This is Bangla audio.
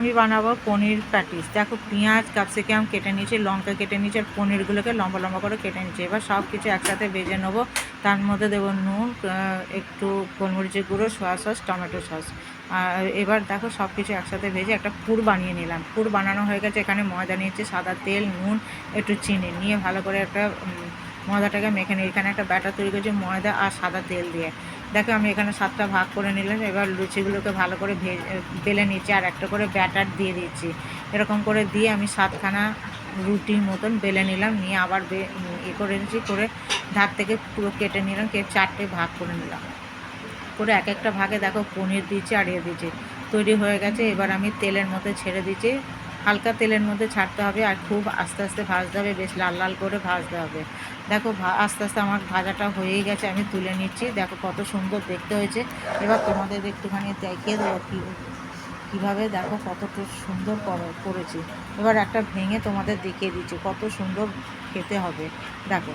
আমি বানাবো পনির প্যাটিস। দেখো পেঁয়াজ ক্যাপসিকাম কেটে নিয়েছি, লঙ্কা কেটে নিয়েছি, আর পনিরগুলোকে লম্বা লম্বা করে কেটে নিয়েছি। এবার সব কিছু একসাথে ভেজে নেবো। তার মধ্যে দেবো নুন, একটু গোলমরিচের গুঁড়ো, সয়া সস, টমেটো সস। আর এবার দেখো সব কিছু একসাথে ভেজে একটা পুর বানিয়ে নিলাম। পুর বানানো হয়ে গেছে। এখানে ময়দা নিয়েছি, সাদা তেল, নুন, একটু চিনি নিয়ে ভালো করে একটা ময়দাটাকে মেখে নিই। এখানে একটা ব্যাটার তৈরি করেছি ময়দা আর সাদা তেল দিয়ে। দেখো আমি এখানে 7টা ভাগ করে নিলাম। এবার লুচিগুলোকে ভালো করে বেলে নিচ্ছি আর একটা করে ব্যাটার দিয়ে দিচ্ছি। এরকম করে দিয়ে আমি 7খানা রুটির মতন বেলে নিলাম, নিয়ে আবার করে নিচ্ছি, করে ধার থেকে পুরো কেটে নিলাম, 4টে ভাগ করে নিলাম। করে এক একটা ভাগে দেখো পনির দিচ্ছি আর দিচ্ছি। তৈরি হয়ে গেছে। এবার আমি তেলের মধ্যে ছেড়ে দিচ্ছি। হালকা তেলের মধ্যে ছাড়তে হবে আর খুব আস্তে আস্তে ভাজতে হবে, বেশ লাল লাল করে ভাজতে হবে। দেখো আস্তে আস্তে আমার ভাজাটা হয়েই গেছে, আমি তুলে নিচ্ছি। দেখো কত সুন্দর দেখতে হয়েছে। এবার তোমাদের একটুখানি দেখিয়ে দেবো কীভাবে, দেখো কতটা সুন্দর করেছি। এবার একটা ভেঙে তোমাদের দেখিয়ে দিচ্ছি কত সুন্দর খেতে হবে। দেখো।